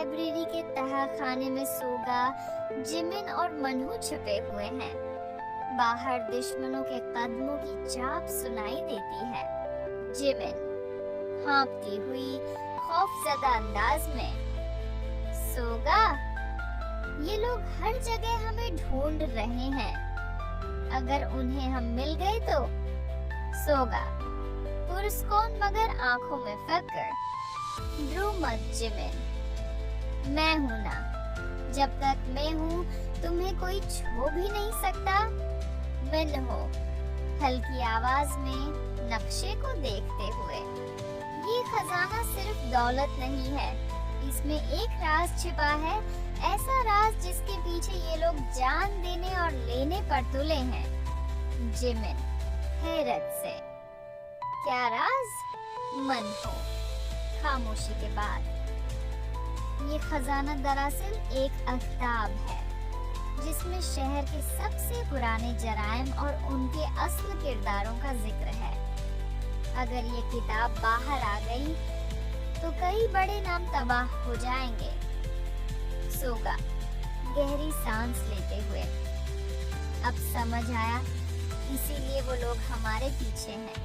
Library के तहखाने में सोगा, Jimin और मनहू छुपे हुए हैं। बाहर दुश्मनों के कदमों की चाप सुनाई देती है। जिमिन हाँफती हुई खौफजदा अंदाज में, सोगा, ये लोग हर जगह हमें ढूंढ रहे हैं। अगर उन्हें हम मिल गए तो? सोगा पुरस्कौन मगर आंखों में फक्र, ड्रो मत जिमिन, मैं हूं ना। जब तक मैं हूं तुम्हें कोई छू भी नहीं सकता। मनहू हल्की आवाज में नक्शे को देखते हुए, ये खजाना सिर्फ दौलत नहीं है, इसमें एक राज छिपा है, ऐसा राज जिसके पीछे ये लोग जान देने और लेने पर तुले हैं। जिमिन हैरत से, क्या राज? मनहू खामोशी के बाद, ये खजाना दरअसल एक अख्ताब है जिसमें शहर के सबसे पुराने जराइम और उनके असल किरदारों का जिक्र है। अगर ये किताब बाहर आ गई तो कई बड़े नाम तबाह हो जाएंगे। सोगा गहरी सांस लेते हुए, अब समझ आया, इसीलिए वो लोग हमारे पीछे हैं।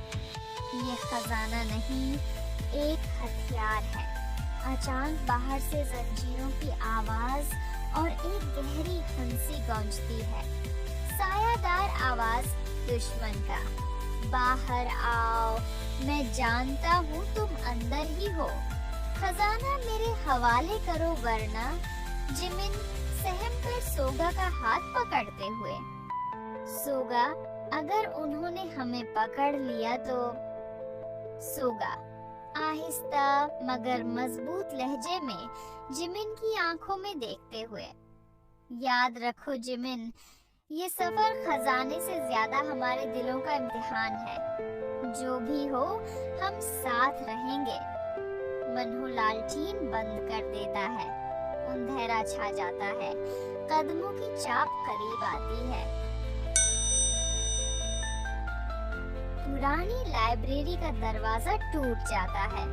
ये खजाना नहीं, एक हथियार है। अचानक बाहर से जंजीरों की आवाज और एक गहरी हंसी गूंजती है। सायादार आवाज दुश्मन का, बाहर आओ, मैं जानता हूँ तुम अंदर ही हो। खजाना मेरे हवाले करो वरना। जिमिन सहम कर सोगा का हाथ पकड़ते हुए, सोगा, अगर उन्होंने हमें पकड़ लिया तो? सोगा आहिस्ता मगर मजबूत लहजे में जिमिन की आंखों में देखते हुए, याद रखो जिमिन, ये सफर खजाने से ज्यादा हमारे दिलों का इम्तिहान है। जो भी हो हम साथ रहेंगे। मनहू लालटीन बंद कर देता है, अंधेरा छा जाता है, कदमों की चाप करीब आती है। पुरानी लाइब्रेरी का दरवाजा टूट जाता है।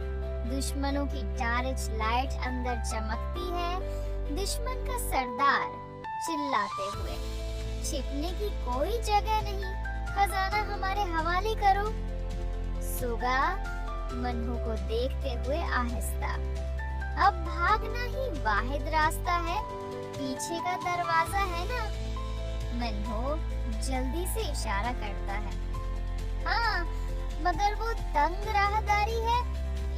दुश्मनों की टॉर्च लाइट अंदर चमकती है। दुश्मन का सरदार चिल्लाते हुए, छिपने की कोई जगह नहीं, खजाना हमारे हवाले करो। सोगा मनहू को देखते हुए आहिस्ता, अब भागना ही वाहिद रास्ता है, पीछे का दरवाजा है ना। मनहू जल्दी से इशारा करता है, हाँ, मगर वो तंग राहदारी है,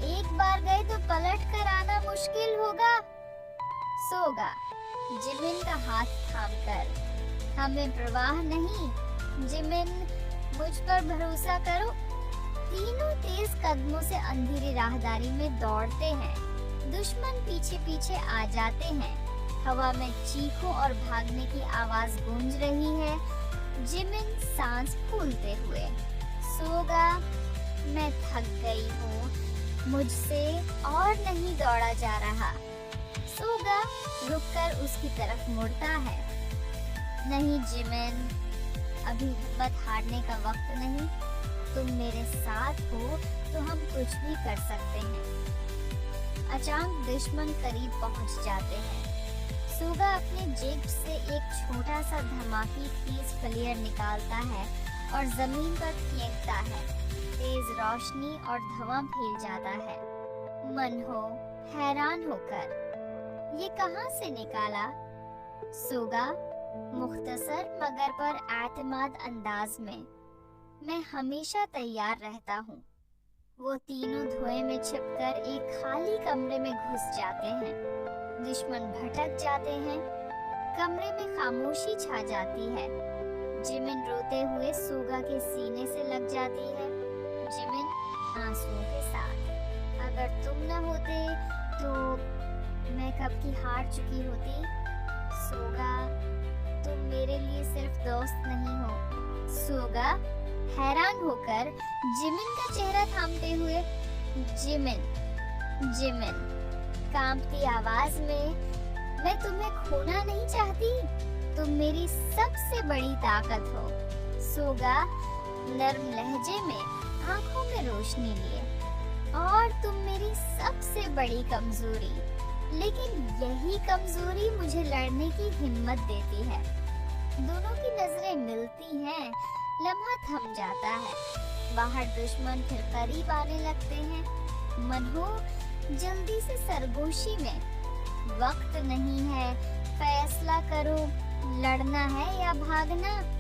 एक बार गए तो पलट कर आना मुश्किल होगा। सोगा जिमिन का हाथ थामकर, हमें परवाह नहीं जिमिन, मुझ पर भरोसा करो। तीनों तेज कदमों से अंधेरी राहदारी में दौड़ते हैं। दुश्मन पीछे पीछे आ जाते हैं। हवा में चीखों और भागने की आवाज गूंज रही है। जिमिन सांस फूलते हुए, सोगा, मैं थक गई हूँ, मुझसे और नहीं दौड़ा जा रहा। सोगा रुककर उसकी तरफ मुड़ता है, नहीं जिमिन, अभी हिम्मत हारने का वक्त नहीं, तुम मेरे साथ हो तो हम कुछ भी कर सकते हैं। अचानक दुश्मन करीब पहुंच जाते हैं। सोगा अपने जेब से एक छोटा सा धमाकी तेज फ्लेयर निकालता है और जमीन पर फेंकता है। तेज रोशनी और धुआं फैल जाता है। मनहू हैरान होकर, ये कहां से निकाला? सोगा मुख्तसर मगर पर एतमाद अंदाज में, मैं हमेशा तैयार रहता हूँ। वो तीनों धुएं में छिपकर एक खाली कमरे में घुस जाते हैं। दुश्मन भटक जाते हैं। कमरे में खामोशी छा जाती है। जिमिन रोते हुए सोगा के सीने से लग जाती है। जिमिन आंसुओं के साथ, अगर तुम न होते तो मैं कब की हार चुकी होती। सोगा तुम मेरे लिए सिर्फ दोस्त नहीं हो। सोगा हैरान होकर जिमिन का चेहरा थामते हुए, जिमिन, जिमिन कांपती आवाज में, मैं तुम्हें खोना नहीं चाहती, तुम मेरी सबसे बड़ी ताकत हो। सोगा नर्म लहजे में, आंखों में रोशनी लिए, और तुम मेरी सबसे बड़ी कमजोरी। लेकिन यही कमजोरी मुझे लड़ने की हिम्मत देती है। दोनों की नजरें मिलती हैं, लम्हा थम जाता है। बाहर दुश्मन फिर करीब आने लगते हैं। मनहो, जल्दी से सरगोशी में, वक्त नहीं है, फैसला करो, लड़ना है या भागना।